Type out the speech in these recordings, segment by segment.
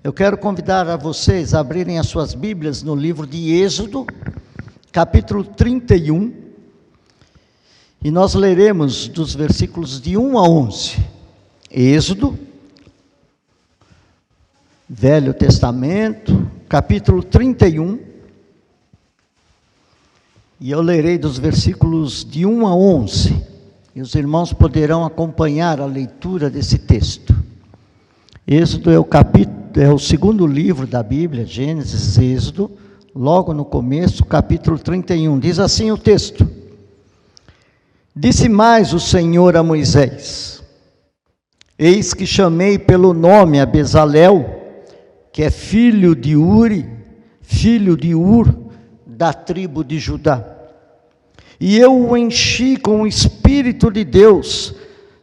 Eu quero convidar a vocês a abrirem as suas Bíblias no livro de Êxodo, capítulo 31, e nós leremos dos versículos de 1 a 11. Êxodo, Velho Testamento, capítulo 31, e eu lerei dos versículos de 1 a 11, e os irmãos poderão acompanhar a leitura desse texto. Êxodo é o segundo livro da Bíblia, Gênesis, Êxodo, logo no começo, capítulo 31, diz assim o texto: Disse mais o Senhor a Moisés: Eis que chamei pelo nome a Bezalel, que é filho de Uri, filho de Ur, da tribo de Judá. E eu o enchi com o Espírito de Deus,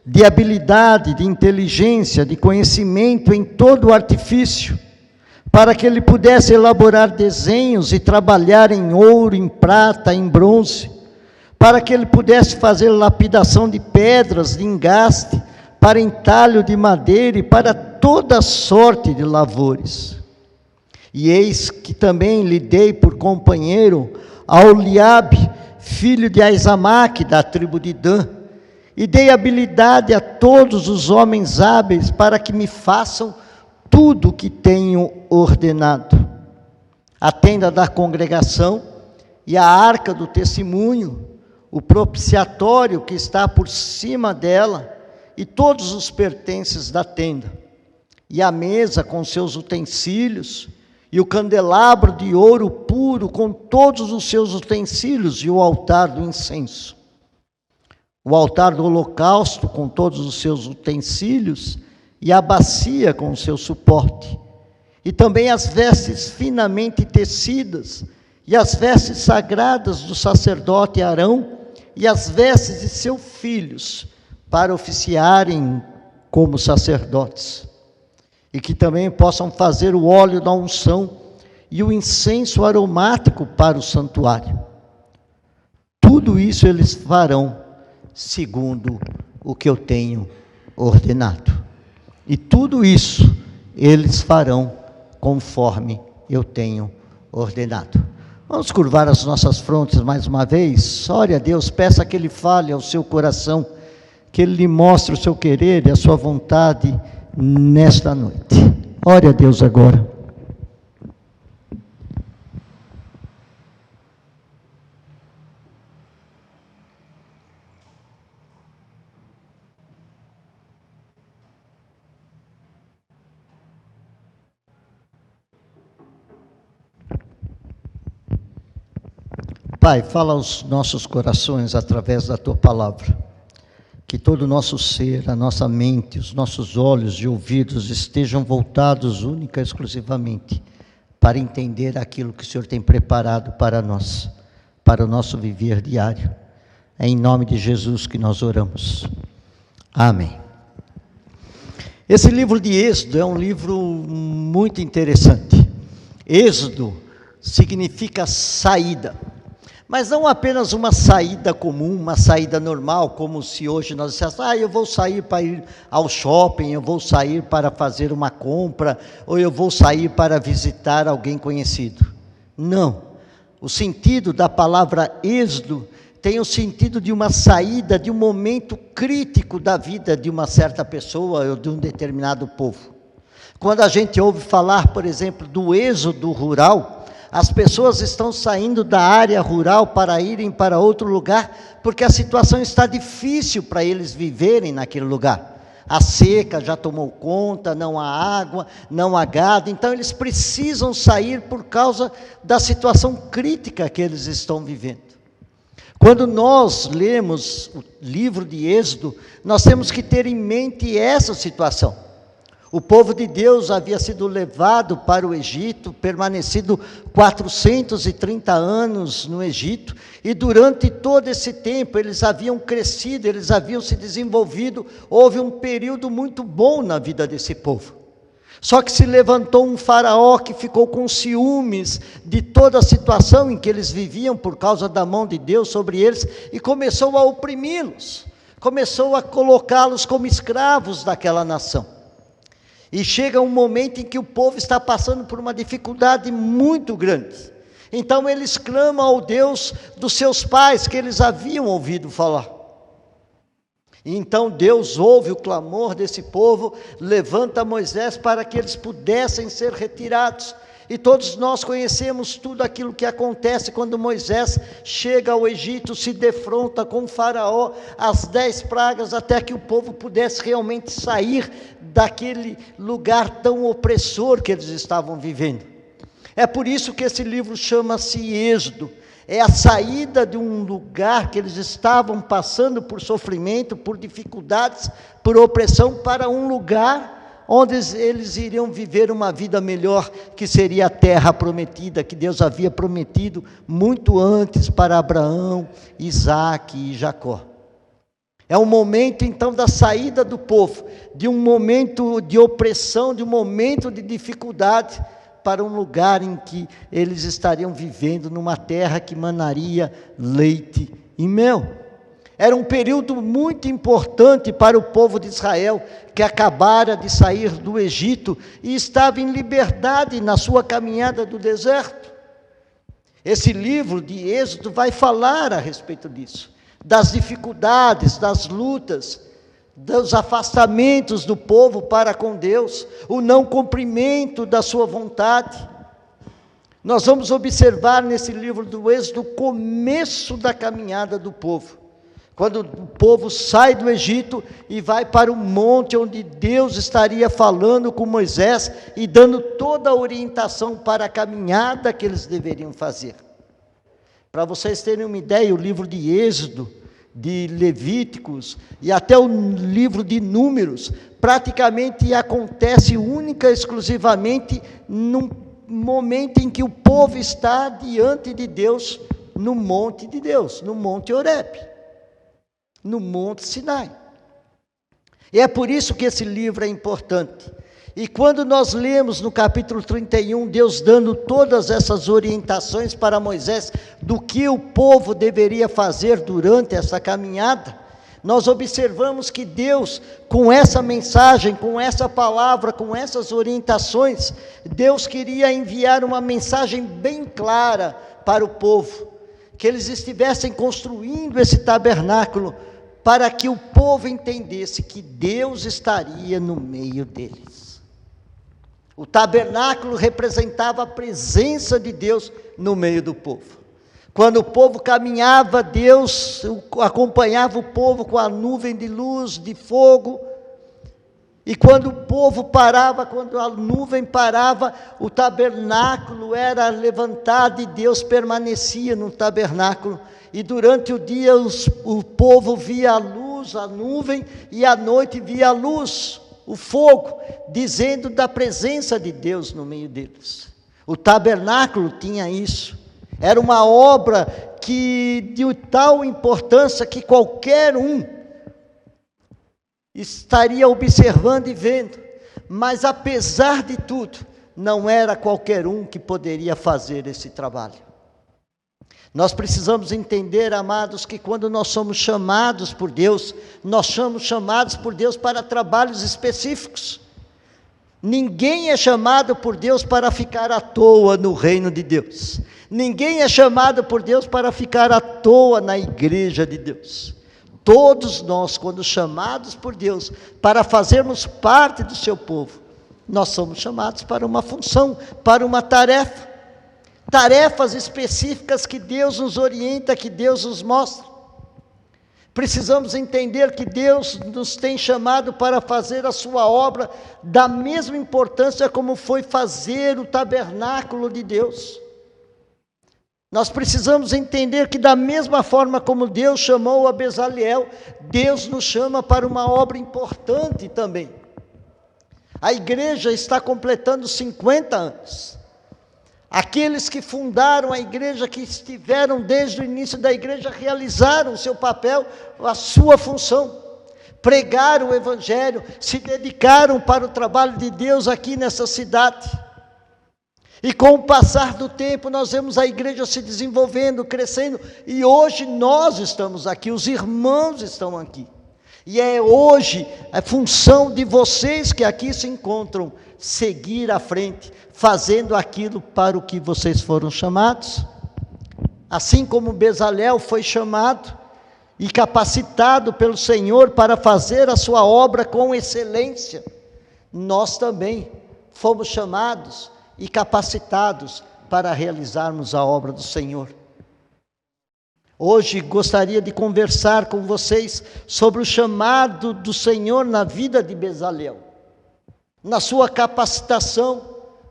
de habilidade, de inteligência, de conhecimento em todo o artifício, para que ele pudesse elaborar desenhos e trabalhar em ouro, em prata, em bronze, para que ele pudesse fazer lapidação de pedras, de engaste, para entalho de madeira e para toda sorte de lavores. E eis que também lhe dei por companheiro a Oliabe, filho de Aizamaque, da tribo de Dan, e dei habilidade a todos os homens hábeis para que me façam tudo o que tenho ordenado. A tenda da congregação e a arca do testemunho, o propiciatório que está por cima dela e todos os pertences da tenda, e a mesa com seus utensílios, e o candelabro de ouro puro com todos os seus utensílios, e o altar do incenso. O altar do holocausto com todos os seus utensílios, e a bacia com o seu suporte, e também as vestes finamente tecidas, e as vestes sagradas do sacerdote Arão, e as vestes de seus filhos, para oficiarem como sacerdotes, e que também possam fazer o óleo da unção, e o incenso aromático para o santuário. Tudo isso eles farão segundo o que eu tenho ordenado. E tudo isso eles farão conforme eu tenho ordenado. Vamos curvar as nossas frontes mais uma vez. Ore a Deus, peça que Ele fale ao seu coração, que Ele lhe mostre o seu querer e a sua vontade nesta noite. Ore a Deus agora. Pai, fala aos nossos corações através da Tua palavra, que todo o nosso ser, a nossa mente, os nossos olhos e ouvidos estejam voltados única e exclusivamente para entender aquilo que o Senhor tem preparado para nós, para o nosso viver diário. É em nome de Jesus que nós oramos. Amém. Esse livro de Êxodo é um livro muito interessante. Êxodo significa saída. Mas não apenas uma saída comum, uma saída normal, como se hoje nós dissessemos, eu vou sair para ir ao shopping, eu vou sair para fazer uma compra, ou eu vou sair para visitar alguém conhecido. Não. O sentido da palavra êxodo tem o sentido de uma saída, de um momento crítico da vida de uma certa pessoa ou de um determinado povo. Quando a gente ouve falar, por exemplo, do êxodo rural, as pessoas estão saindo da área rural para irem para outro lugar, porque a situação está difícil para eles viverem naquele lugar. A seca já tomou conta, não há água, não há gado, então eles precisam sair por causa da situação crítica que eles estão vivendo. Quando nós lemos o livro de Êxodo, nós temos que ter em mente essa situação. O povo de Deus havia sido levado para o Egito, permanecido 430 anos no Egito, e durante todo esse tempo eles haviam crescido, eles haviam se desenvolvido, houve um período muito bom na vida desse povo. Só que se levantou um faraó que ficou com ciúmes de toda a situação em que eles viviam por causa da mão de Deus sobre eles, e começou a oprimi-los, começou a colocá-los como escravos daquela nação. E chega um momento em que o povo está passando por uma dificuldade muito grande. Então eles clamam ao Deus dos seus pais, que eles haviam ouvido falar. E então Deus ouve o clamor desse povo, levanta Moisés para que eles pudessem ser retirados. E todos nós conhecemos tudo aquilo que acontece quando Moisés chega ao Egito, se defronta com o faraó, as 10 pragas, até que o povo pudesse realmente sair daquele lugar tão opressor que eles estavam vivendo. É por isso que esse livro chama-se Êxodo. É a saída de um lugar que eles estavam passando por sofrimento, por dificuldades, por opressão, para um lugar onde eles iriam viver uma vida melhor, que seria a terra prometida, que Deus havia prometido muito antes para Abraão, Isaque e Jacó. É um momento então da saída do povo, de um momento de opressão, de um momento de dificuldade, para um lugar em que eles estariam vivendo numa terra que manaria leite e mel. Era um período muito importante para o povo de Israel, que acabara de sair do Egito e estava em liberdade na sua caminhada do deserto. Esse livro de Êxodo vai falar a respeito disso, das dificuldades, das lutas, dos afastamentos do povo para com Deus, o não cumprimento da sua vontade. Nós vamos observar nesse livro do Êxodo o começo da caminhada do povo, quando o povo sai do Egito e vai para o monte onde Deus estaria falando com Moisés e dando toda a orientação para a caminhada que eles deveriam fazer. Para vocês terem uma ideia, o livro de Êxodo, de Levíticos e até o livro de Números, praticamente acontece única e exclusivamente num momento em que o povo está diante de Deus, no monte de Deus, no monte Horebe, no monte Sinai. E é por isso que esse livro é importante. E quando nós lemos no capítulo 31, Deus dando todas essas orientações para Moisés, do que o povo deveria fazer durante essa caminhada, nós observamos que Deus, com essa mensagem, com essa palavra, com essas orientações, Deus queria enviar uma mensagem bem clara para o povo, que eles estivessem construindo esse tabernáculo, para que o povo entendesse que Deus estaria no meio deles. O tabernáculo representava a presença de Deus no meio do povo. Quando o povo caminhava, Deus acompanhava o povo com a nuvem de luz, de fogo. E quando o povo parava, quando a nuvem parava, o tabernáculo era levantado e Deus permanecia no tabernáculo. E durante o dia o povo via a luz, a nuvem, e à noite via a luz, o fogo, dizendo da presença de Deus no meio deles. O tabernáculo tinha isso. Era uma obra de tal importância que qualquer um estaria observando e vendo. Mas apesar de tudo, não era qualquer um que poderia fazer esse trabalho. Nós precisamos entender, amados, que quando nós somos chamados por Deus, nós somos chamados por Deus para trabalhos específicos. Ninguém é chamado por Deus para ficar à toa no reino de Deus. Ninguém é chamado por Deus para ficar à toa na igreja de Deus. Todos nós, quando chamados por Deus para fazermos parte do seu povo, nós somos chamados para uma função, para uma tarefa. Tarefas específicas que Deus nos orienta, que Deus nos mostra. Precisamos entender que Deus nos tem chamado para fazer a sua obra da mesma importância como foi fazer o tabernáculo de Deus. Nós precisamos entender que da mesma forma como Deus chamou a Bezaleel, Deus nos chama para uma obra importante também. A igreja está completando 50 anos. Aqueles que fundaram a igreja, que estiveram desde o início da igreja, realizaram o seu papel, a sua função. Pregaram o evangelho, se dedicaram para o trabalho de Deus aqui nessa cidade. E com o passar do tempo, nós vemos a igreja se desenvolvendo, crescendo, e hoje nós estamos aqui, os irmãos estão aqui. E é hoje a função de vocês que aqui se encontram, seguir à frente, fazendo aquilo para o que vocês foram chamados. Assim como Bezalel foi chamado e capacitado pelo Senhor para fazer a sua obra com excelência, nós também fomos chamados e capacitados para realizarmos a obra do Senhor. Hoje gostaria de conversar com vocês sobre o chamado do Senhor na vida de Bezalel, na sua capacitação,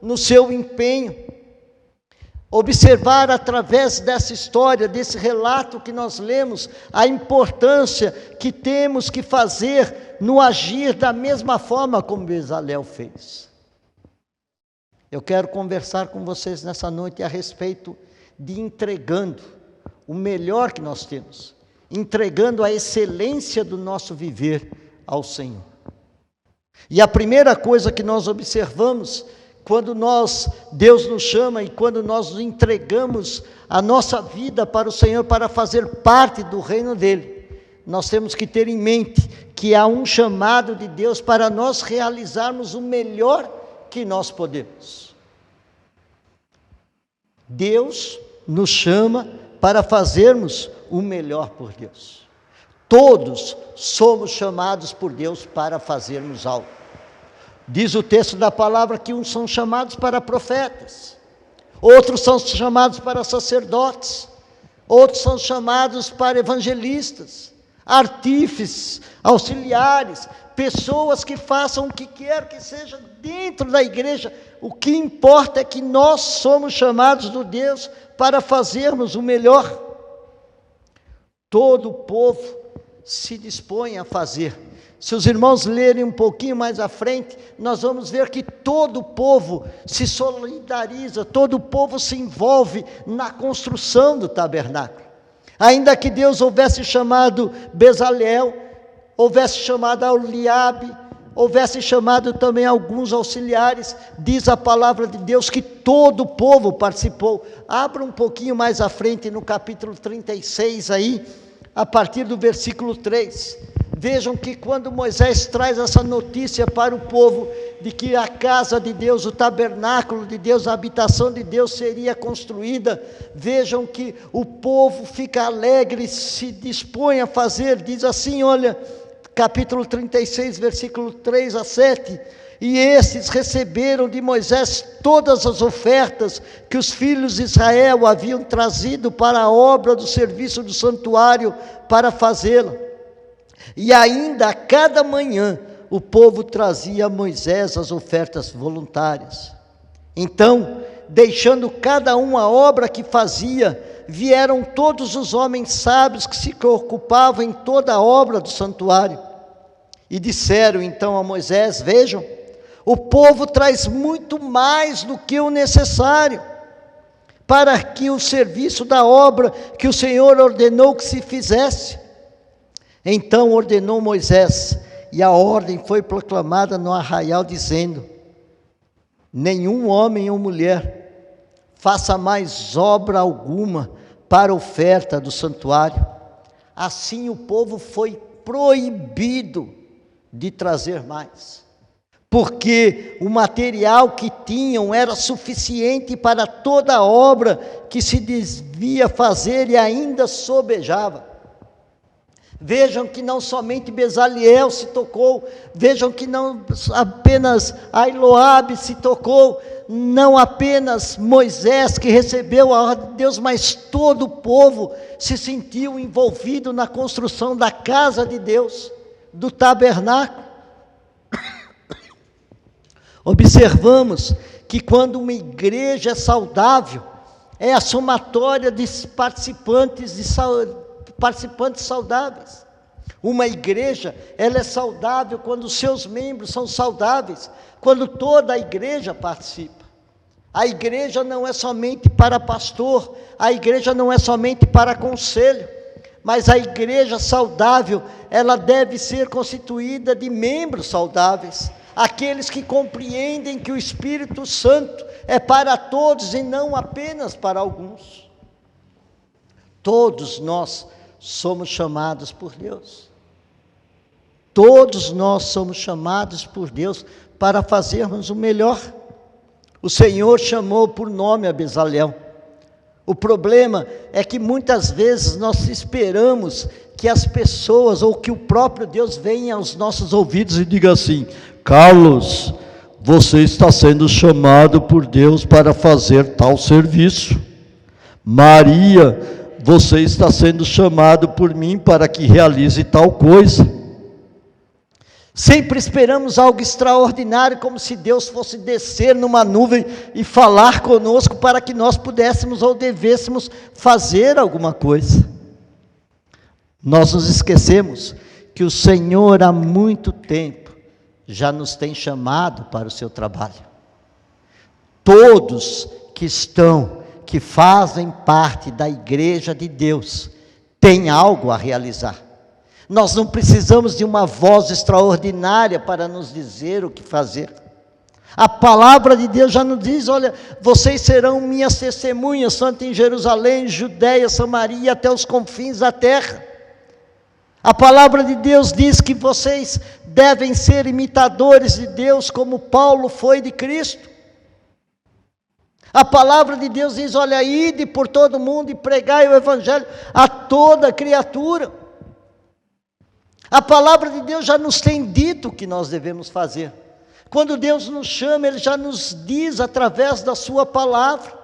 no seu empenho. Observar através dessa história, desse relato que nós lemos, a importância que temos que fazer no agir da mesma forma como Bezalel fez. Eu quero conversar com vocês nessa noite a respeito de entregando o melhor que nós temos, entregando a excelência do nosso viver ao Senhor. E a primeira coisa que nós observamos, quando Deus nos chama e quando nós entregamos a nossa vida para o Senhor, para fazer parte do reino dEle, nós temos que ter em mente que há um chamado de Deus para nós realizarmos o melhor que nós podemos. Deus nos chama para fazermos o melhor por Deus. Todos somos chamados por Deus para fazermos algo. Diz o texto da palavra que uns são chamados para profetas, outros são chamados para sacerdotes, outros são chamados para evangelistas, artífices, auxiliares, pessoas que façam o que quer que seja dentro da igreja. O que importa é que nós somos chamados por Deus para fazermos o melhor. Todo o povo se dispõe a fazer. Se os irmãos lerem um pouquinho mais à frente, nós vamos ver que todo o povo se solidariza, todo o povo se envolve na construção do tabernáculo. Ainda que Deus houvesse chamado Bezalel, houvesse chamado Eliabe, houvesse chamado também alguns auxiliares, diz a palavra de Deus que todo o povo participou. Abra um pouquinho mais à frente no capítulo 36 aí, a partir do versículo 3. Vejam que quando Moisés traz essa notícia para o povo, de que a casa de Deus, o tabernáculo de Deus, a habitação de Deus seria construída, vejam que o povo fica alegre, se dispõe a fazer, diz assim, olha, capítulo 36, versículo 3 a 7, e estes receberam de Moisés todas as ofertas que os filhos de Israel haviam trazido para a obra do serviço do santuário para fazê-la. E ainda a cada manhã o povo trazia a Moisés as ofertas voluntárias. Então, deixando cada um a obra que fazia, vieram todos os homens sábios que se ocupavam em toda a obra do santuário. E disseram então a Moisés, vejam, o povo traz muito mais do que o necessário, para que o serviço da obra que o Senhor ordenou que se fizesse. Então ordenou Moisés, e a ordem foi proclamada no arraial, dizendo, nenhum homem ou mulher faça mais obra alguma para oferta do santuário. Assim o povo foi proibido de trazer mais, porque o material que tinham era suficiente para toda a obra que se devia fazer e ainda sobejava. Vejam que não somente Bezalel se tocou, vejam que não apenas Eliabe se tocou, não apenas Moisés que recebeu a ordem de Deus, mas todo o povo se sentiu envolvido na construção da casa de Deus, do tabernáculo. Observamos que quando uma igreja é saudável, é a somatória de participantes saudáveis. Uma igreja, ela é saudável quando os seus membros são saudáveis, quando toda a igreja participa. A igreja não é somente para pastor, a igreja não é somente para conselho, mas a igreja saudável, ela deve ser constituída de membros saudáveis, aqueles que compreendem que o Espírito Santo é para todos e não apenas para alguns. Todos nós somos chamados por Deus. Todos nós somos chamados por Deus para fazermos o melhor. O Senhor chamou por nome a Bezalel. O problema é que muitas vezes nós esperamos que as pessoas ou que o próprio Deus venha aos nossos ouvidos e diga assim: Carlos, você está sendo chamado por Deus para fazer tal serviço. Maria, você está sendo chamado por mim para que realize tal coisa. Sempre esperamos algo extraordinário, como se Deus fosse descer numa nuvem e falar conosco para que nós pudéssemos ou devêssemos fazer alguma coisa. Nós nos esquecemos que o Senhor há muito tempo já nos tem chamado para o seu trabalho. Todos que fazem parte da igreja de Deus, têm algo a realizar. Nós não precisamos de uma voz extraordinária para nos dizer o que fazer. A palavra de Deus já nos diz: olha, vocês serão minhas testemunhas, tanto em Jerusalém, Judeia, Samaria, até os confins da terra. A palavra de Deus diz que vocês devem ser imitadores de Deus, como Paulo foi de Cristo. A palavra de Deus diz: olha, ide por todo mundo e pregai o evangelho a toda criatura. A palavra de Deus já nos tem dito o que nós devemos fazer. Quando Deus nos chama, Ele já nos diz através da sua palavra.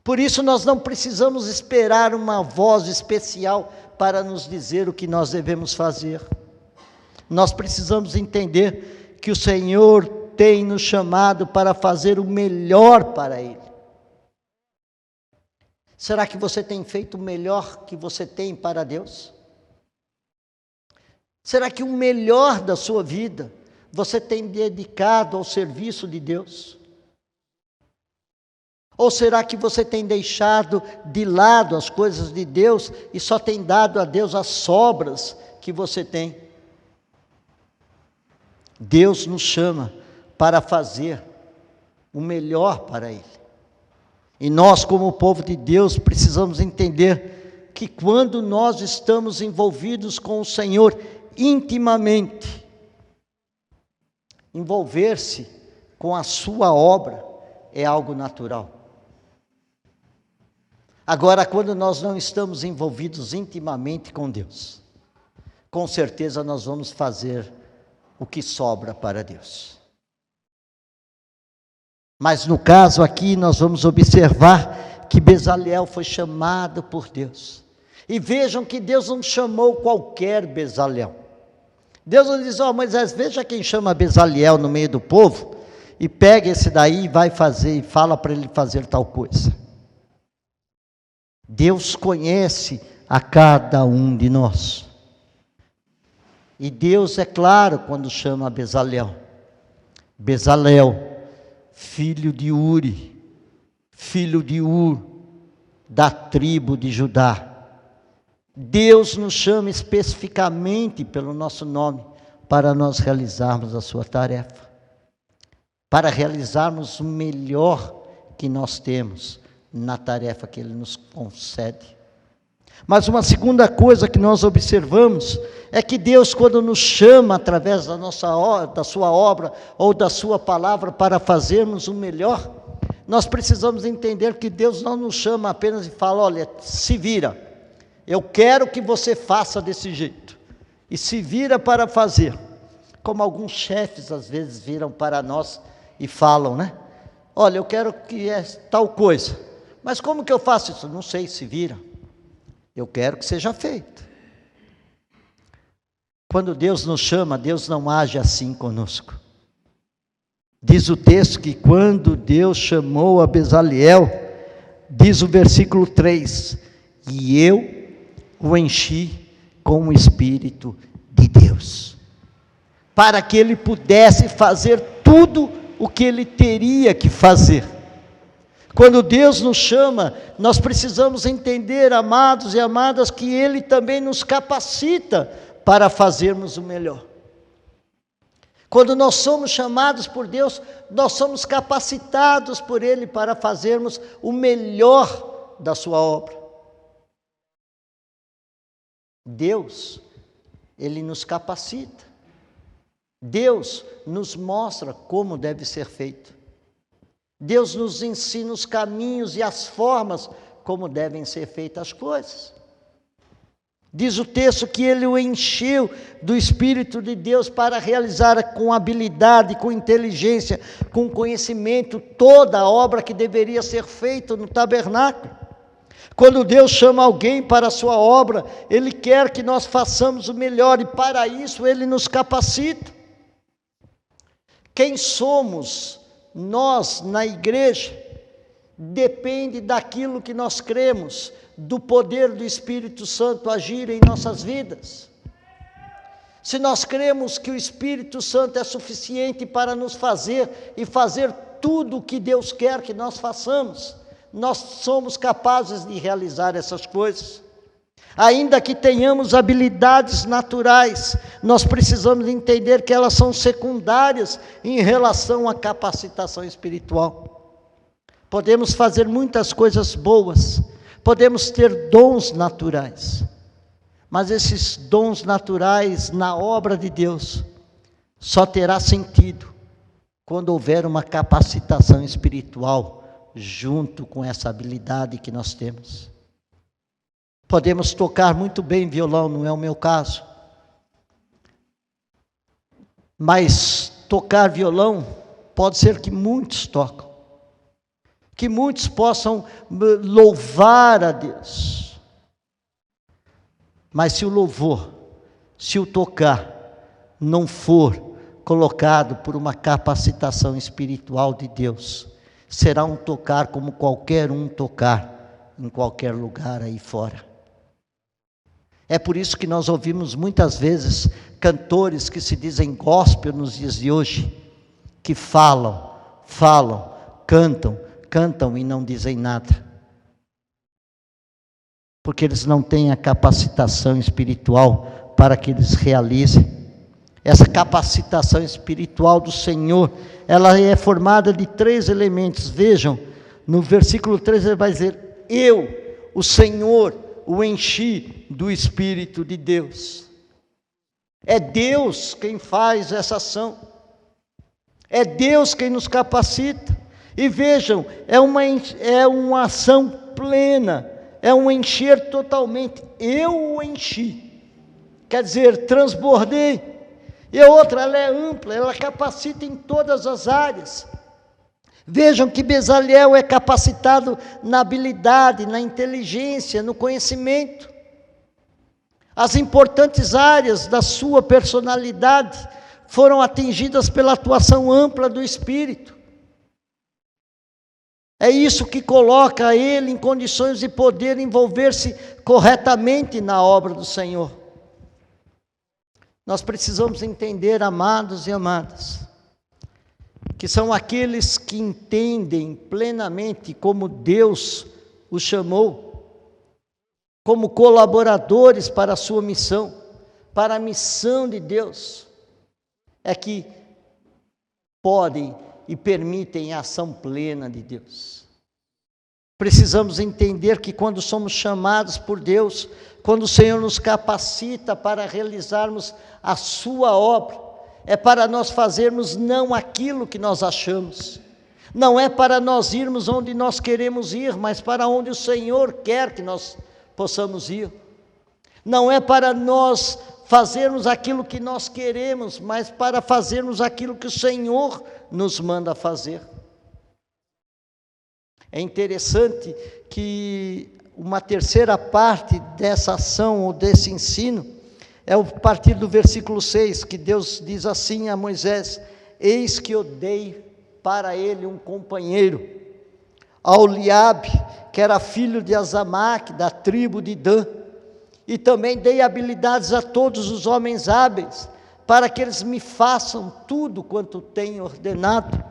Por isso nós não precisamos esperar uma voz especial para nos dizer o que nós devemos fazer. Nós precisamos entender que o Senhor tem nos chamado para fazer o melhor para Ele. Será que você tem feito o melhor que você tem para Deus? Será que o melhor da sua vida você tem dedicado ao serviço de Deus? Ou será que você tem deixado de lado as coisas de Deus e só tem dado a Deus as sobras que você tem? Deus nos chama para fazer o melhor para Ele. E nós, como povo de Deus, precisamos entender que quando nós estamos envolvidos com o Senhor intimamente, envolver-se com a sua obra é algo natural. Agora, quando nós não estamos envolvidos intimamente com Deus, com certeza nós vamos fazer o que sobra para Deus. Mas no caso aqui nós vamos observar que Bezalel foi chamado por Deus. E vejam que Deus não chamou qualquer Bezalel. Deus não diz: ó, Moisés, veja quem chama Bezalel no meio do povo, e pega esse daí e vai fazer, e fala para ele fazer tal coisa. Deus conhece a cada um de nós. E Deus, é claro, quando chama Bezalel. Bezalel, filho de Uri, filho de Ur, da tribo de Judá. Deus nos chama especificamente pelo nosso nome, para nós realizarmos a sua tarefa, para realizarmos o melhor que nós temos na tarefa que Ele nos concede. Mas uma segunda coisa que nós observamos é que Deus, quando nos chama através da sua obra ou da sua palavra para fazermos o melhor, nós precisamos entender que Deus não nos chama apenas e fala: olha, se vira, eu quero que você faça desse jeito, e se vira para fazer, como alguns chefes às vezes viram para nós e falam, né? Olha, eu quero que é tal coisa, mas como que eu faço isso? Não sei, se vira. Eu quero que seja feito. Quando Deus nos chama, Deus não age assim conosco. Diz o texto que quando Deus chamou a Bezalel, diz o versículo 3, e eu o enchi com o Espírito de Deus, para que ele pudesse fazer tudo o que ele teria que fazer. Quando Deus nos chama, nós precisamos entender, amados e amadas, que Ele também nos capacita para fazermos o melhor. Quando nós somos chamados por Deus, nós somos capacitados por Ele para fazermos o melhor da sua obra. Deus Ele nos capacita. Deus nos mostra como deve ser feito. Deus nos ensina os caminhos e as formas como devem ser feitas as coisas. Diz o texto que ele o encheu do Espírito de Deus para realizar com habilidade, com inteligência, com conhecimento toda a obra que deveria ser feita no tabernáculo. Quando Deus chama alguém para a sua obra, Ele quer que nós façamos o melhor e para isso Ele nos capacita. Quem somos nós na igreja depende daquilo que nós cremos, do poder do Espírito Santo agir em nossas vidas. Se nós cremos que o Espírito Santo é suficiente para nos fazer e fazer tudo o que Deus quer que nós façamos, nós somos capazes de realizar essas coisas. Ainda que tenhamos habilidades naturais, nós precisamos entender que elas são secundárias em relação à capacitação espiritual. Podemos fazer muitas coisas boas, podemos ter dons naturais, mas esses dons naturais na obra de Deus só terá sentido quando houver uma capacitação espiritual junto com essa habilidade que nós temos. Podemos tocar muito bem violão, não é o meu caso, mas tocar violão pode ser que muitos tocam, que muitos possam louvar a Deus, mas se o louvor, se o tocar não for colocado por uma capacitação espiritual de Deus, será um tocar como qualquer um tocar em qualquer lugar aí fora. É por isso que nós ouvimos muitas vezes cantores que se dizem gospel nos dias de hoje, que falam, cantam e não dizem nada. Porque eles não têm a capacitação espiritual para que eles realizem. Essa capacitação espiritual do Senhor, ela é formada de 3 elementos. Vejam, no versículo 3 ele vai dizer: eu, o Senhor, o enchi do Espírito de Deus. É Deus quem faz essa ação. É Deus quem nos capacita. E vejam, é uma ação plena, é um encher totalmente. Eu o enchi, quer dizer, transbordei. E a outra, ela é ampla, ela capacita em todas as áreas. Vejam que Bezaleel é capacitado na habilidade, na inteligência, no conhecimento. As importantes áreas da sua personalidade foram atingidas pela atuação ampla do Espírito. É isso que coloca ele em condições de poder envolver-se corretamente na obra do Senhor. Nós precisamos entender, amados e amadas, que são aqueles que entendem plenamente como Deus os chamou, como colaboradores para a sua missão, para a missão de Deus, é que podem e permitem a ação plena de Deus. Precisamos entender que quando somos chamados por Deus, quando o Senhor nos capacita para realizarmos a sua obra, é para nós fazermos não aquilo que nós achamos, não é para nós irmos onde nós queremos ir, mas para onde o Senhor quer que nós possamos ir. Não é para nós fazermos aquilo que nós queremos, mas para fazermos aquilo que o Senhor nos manda fazer. É interessante que uma terceira parte dessa ação ou desse ensino é a partir do versículo 6, que Deus diz assim a Moisés: eis que eu dei para ele um companheiro, a Oliabe, que era filho de Azamaque, da tribo de Dan, e também dei habilidades a todos os homens hábeis, para que eles me façam tudo quanto tenho ordenado.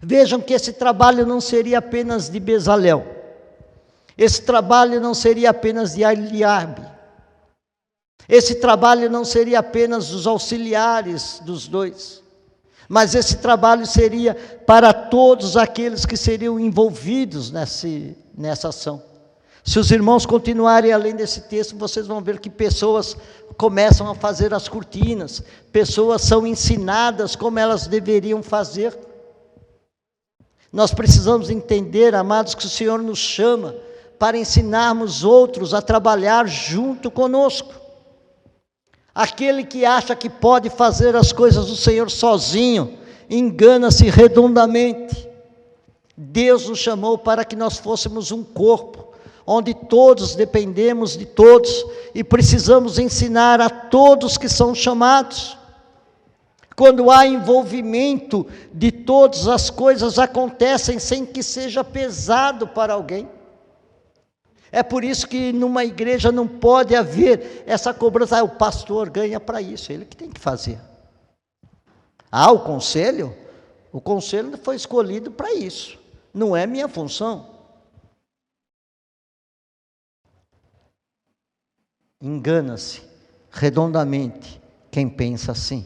Vejam que esse trabalho não seria apenas de Bezaleel, esse trabalho não seria apenas de Eliabe, esse trabalho não seria apenas dos auxiliares dos dois, mas esse trabalho seria para todos aqueles que seriam envolvidos nessa ação. Se os irmãos continuarem além desse texto, vocês vão ver que pessoas começam a fazer as cortinas, pessoas são ensinadas como elas deveriam fazer. Nós precisamos entender, amados, que o Senhor nos chama para ensinarmos outros a trabalhar junto conosco. Aquele que acha que pode fazer as coisas do Senhor sozinho, engana-se redondamente. Deus nos chamou para que nós fôssemos um corpo, onde todos dependemos de todos, e precisamos ensinar a todos que são chamados. Quando há envolvimento de todos, as coisas acontecem sem que seja pesado para alguém. É por isso que numa igreja não pode haver essa cobrança, o pastor ganha para isso, ele que tem que fazer. O conselho foi escolhido para isso, não é minha função. Engana-se redondamente quem pensa assim.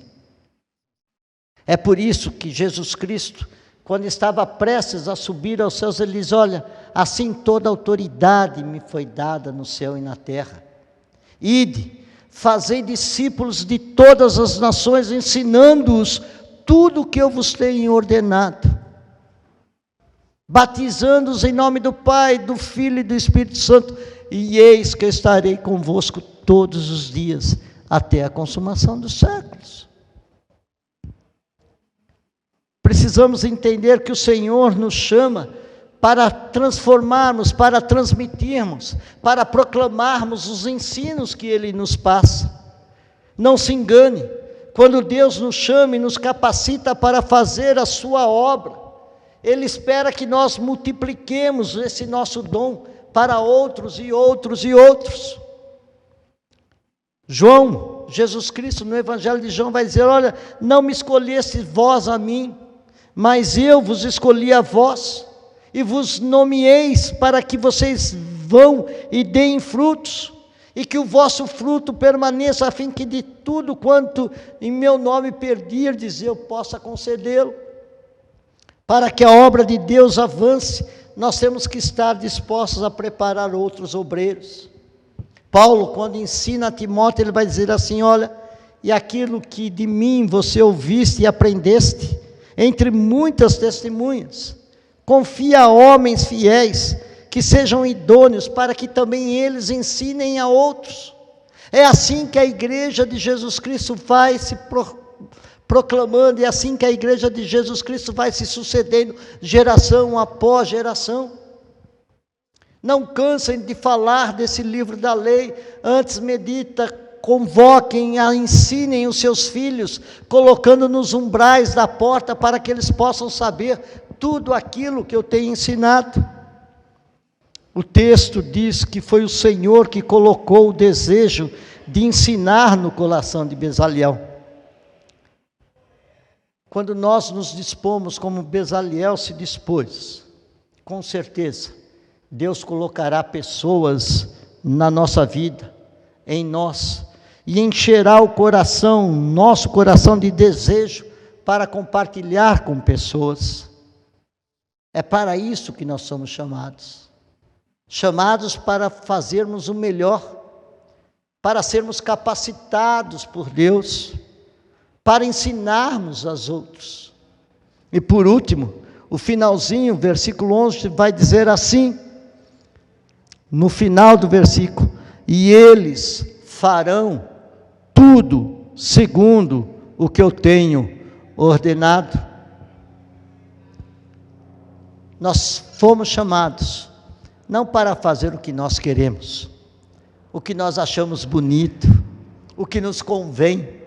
É por isso que Jesus Cristo, quando estava prestes a subir aos céus, ele diz: olha, assim toda autoridade me foi dada no céu e na terra. Ide, fazei discípulos de todas as nações, ensinando-os tudo o que eu vos tenho ordenado, batizando-os em nome do Pai, do Filho e do Espírito Santo, e eis que eu estarei convosco todos os dias, até a consumação dos séculos. Precisamos entender que o Senhor nos chama para transformarmos, para transmitirmos, para proclamarmos os ensinos que Ele nos passa. Não se engane, quando Deus nos chama e nos capacita para fazer a sua obra, Ele espera que nós multipliquemos esse nosso dom para outros e outros e outros. Jesus Cristo, no Evangelho de João, vai dizer: olha, não me escolheste vós a mim, mas eu vos escolhi a vós, e vos nomeeis para que vocês vão e deem frutos, e que o vosso fruto permaneça, a fim que de tudo quanto em meu nome pedirdes, eu possa concedê-lo. Para que a obra de Deus avance, nós temos que estar dispostos a preparar outros obreiros. Paulo, quando ensina a Timóteo, ele vai dizer assim: olha, e aquilo que de mim você ouviste e aprendeste, entre muitas testemunhas, confia a homens fiéis, que sejam idôneos, para que também eles ensinem a outros. É assim que a igreja de Jesus Cristo vai se proclamando, e é assim que a igreja de Jesus Cristo vai se sucedendo, geração após geração. Não cansem de falar desse livro da lei, antes medita, convoquem, ensinem os seus filhos, colocando nos umbrais da porta, para que eles possam saber tudo aquilo que eu tenho ensinado. O texto diz que foi o Senhor que colocou o desejo de ensinar no coração de Bezaliel. Quando nós nos dispomos como Bezaliel se dispôs, com certeza, Deus colocará pessoas na nossa vida, em nós, e encherá o coração, nosso coração, de desejo para compartilhar com pessoas. É para isso que nós somos chamados. Chamados para fazermos o melhor, para sermos capacitados por Deus, para ensinarmos aos outros. E por último, o finalzinho, versículo 11, vai dizer assim, no final do versículo: e eles farão tudo segundo o que eu tenho ordenado. Nós fomos chamados não para fazer o que nós queremos, o que nós achamos bonito, o que nos convém.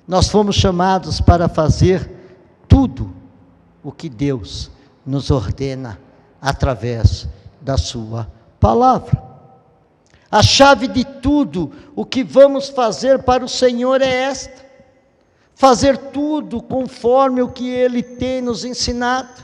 Nós fomos chamados para fazer tudo o que Deus nos ordena através da sua palavra. A chave de tudo o que vamos fazer para o Senhor é esta: fazer tudo conforme o que Ele tem nos ensinado.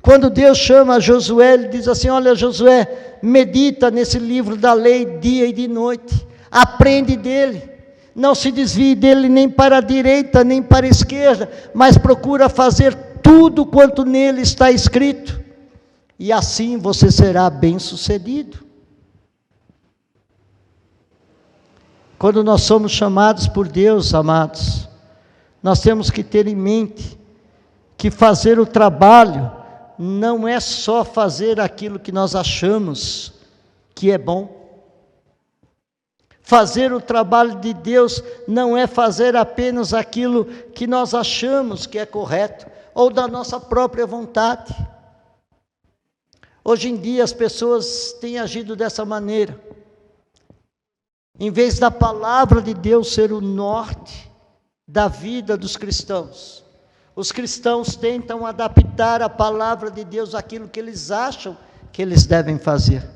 Quando Deus chama Josué, Ele diz assim: olha, Josué, medita nesse livro da lei dia e de noite, aprende dele, não se desvie dele nem para a direita, nem para a esquerda, mas procura fazer tudo quanto nele está escrito, e assim você será bem-sucedido. Quando nós somos chamados por Deus, amados, nós temos que ter em mente que fazer o trabalho não é só fazer aquilo que nós achamos que é bom. Fazer o trabalho de Deus não é fazer apenas aquilo que nós achamos que é correto, ou da nossa própria vontade. Hoje em dia as pessoas têm agido dessa maneira. Em vez da palavra de Deus ser o norte da vida dos cristãos, os cristãos tentam adaptar a palavra de Deus àquilo que eles acham que eles devem fazer.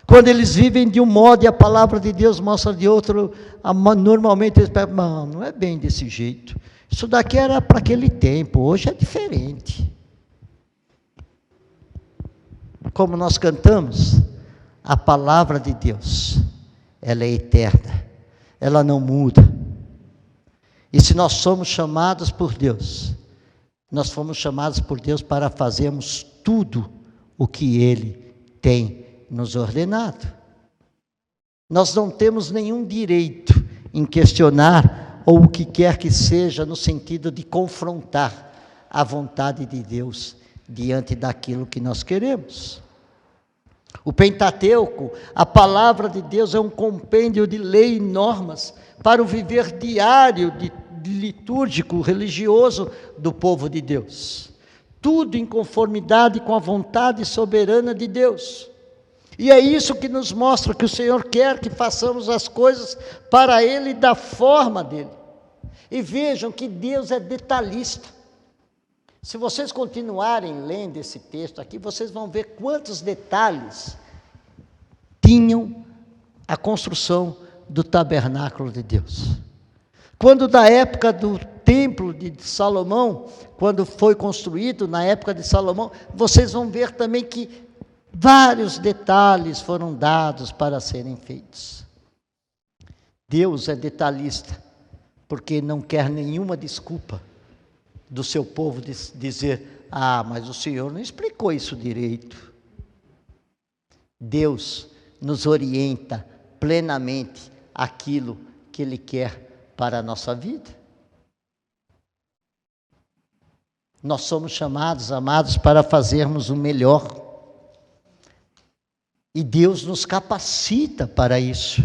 Quando eles vivem de um modo e a palavra de Deus mostra de outro, normalmente eles pensam, não é bem desse jeito. Isso daqui era para aquele tempo, hoje é diferente. Como nós cantamos, a palavra de Deus, ela é eterna, ela não muda. E se nós somos chamados por Deus, nós fomos chamados por Deus para fazermos tudo o que Ele tem nos ordenado. Nós não temos nenhum direito em questionar ou o que quer que seja no sentido de confrontar a vontade de Deus diante daquilo que nós queremos. O Pentateuco, a palavra de Deus, é um compêndio de lei e normas para o viver diário litúrgico, religioso do povo de Deus. Tudo em conformidade com a vontade soberana de Deus. E é isso que nos mostra que o Senhor quer que façamos as coisas para Ele da forma dEle. E vejam que Deus é detalhista. Se vocês continuarem lendo esse texto aqui, vocês vão ver quantos detalhes tinham a construção do tabernáculo de Deus. Quando da época do templo de Salomão, quando foi construído, na época de Salomão, vocês vão ver também que vários detalhes foram dados para serem feitos. Deus é detalhista, porque não quer nenhuma desculpa do seu povo dizer, mas o Senhor não explicou isso direito. Deus nos orienta plenamente aquilo que Ele quer para a nossa vida. Nós somos chamados, amados, para fazermos o melhor. E Deus nos capacita para isso.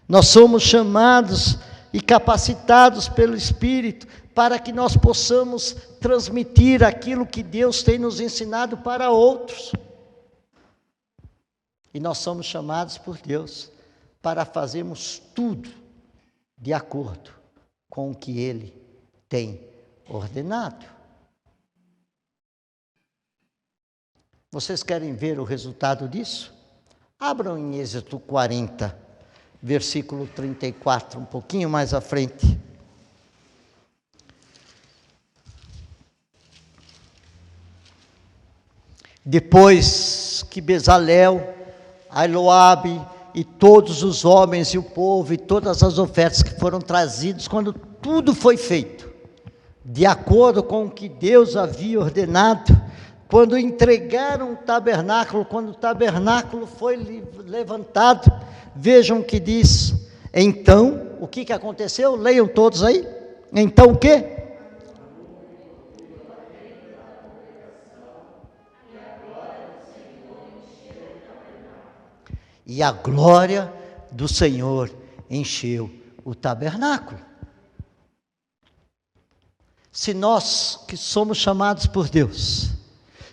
Nós somos chamados e capacitados pelo Espírito para que nós possamos transmitir aquilo que Deus tem nos ensinado para outros. E nós somos chamados por Deus para fazermos tudo de acordo com o que Ele tem ordenado. Vocês querem ver o resultado disso? Abram em Êxodo 40, versículo 34, um pouquinho mais à frente. Depois que Bezalel, Ailoabe e todos os homens e o povo e todas as ofertas que foram trazidas, quando tudo foi feito, de acordo com o que Deus havia ordenado, quando entregaram o tabernáculo, quando o tabernáculo foi levantado, vejam o que diz. Então, o que aconteceu? Leiam todos aí. Então o quê? E a glória do Senhor encheu o tabernáculo. Se nós que somos chamados por Deus,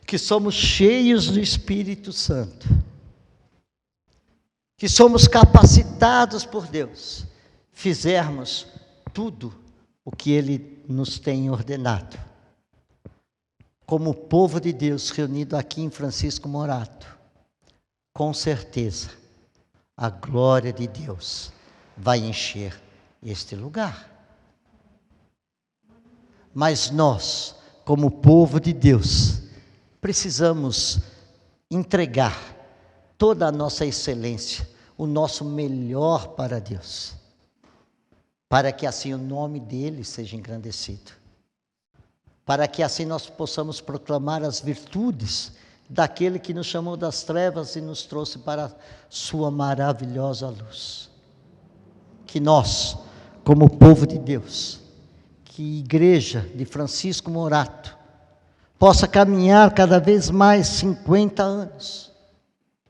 que somos cheios do Espírito Santo, que somos capacitados por Deus, fizermos tudo o que Ele nos tem ordenado, como povo de Deus reunido aqui em Francisco Morato, com certeza, a glória de Deus vai encher este lugar. Mas nós, como povo de Deus, precisamos entregar toda a nossa excelência, o nosso melhor para Deus, para que assim o nome dEle seja engrandecido, para que assim nós possamos proclamar as virtudes daquele que nos chamou das trevas e nos trouxe para a sua maravilhosa luz. Que nós, como povo de Deus, que igreja de Francisco Morato, possa caminhar cada vez mais 50 anos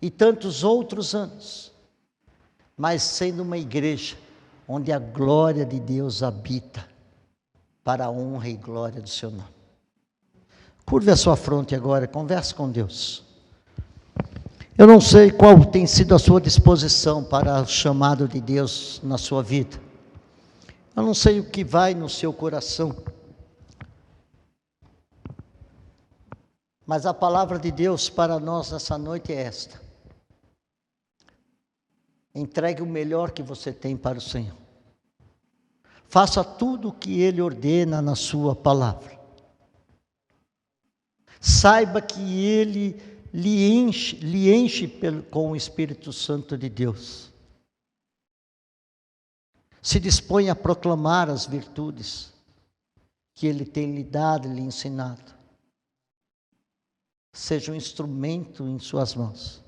e tantos outros anos, mas sendo uma igreja onde a glória de Deus habita, para a honra e glória do seu nome. Curve a sua fronte agora, converse com Deus. Eu não sei qual tem sido a sua disposição para o chamado de Deus na sua vida. Eu não sei o que vai no seu coração. Mas a palavra de Deus para nós nessa noite é esta: entregue o melhor que você tem para o Senhor. Faça tudo o que Ele ordena na sua palavra. Saiba que Ele lhe enche com o Espírito Santo de Deus. Se dispõe a proclamar as virtudes que Ele tem lhe dado e lhe ensinado. Seja um instrumento em suas mãos,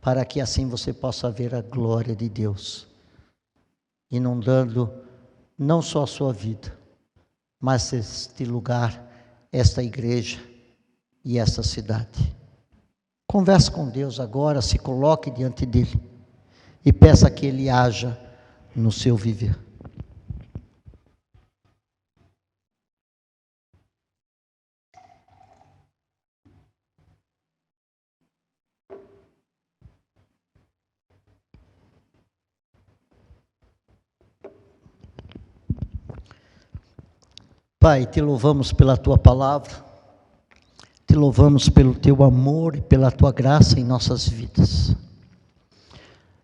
para que assim você possa ver a glória de Deus, inundando não só a sua vida, mas este lugar, esta igreja e esta cidade. Converse com Deus agora, se coloque diante dele e peça que Ele haja no seu viver. Pai, te louvamos pela tua palavra, te louvamos pelo teu amor e pela tua graça em nossas vidas.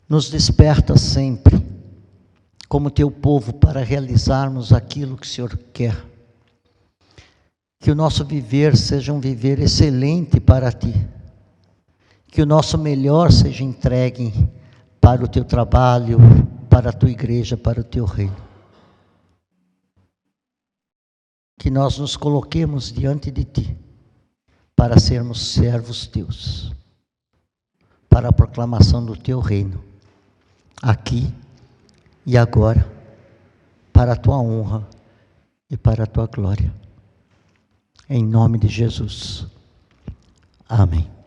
Nos desperta sempre, como teu povo, para realizarmos aquilo que o Senhor quer. Que o nosso viver seja um viver excelente para ti. Que o nosso melhor seja entregue para o teu trabalho, para a tua igreja, para o teu reino. Que nós nos coloquemos diante de ti, para sermos servos teus, para a proclamação do teu reino, aqui e agora, para a tua honra e para a tua glória. Em nome de Jesus. Amém.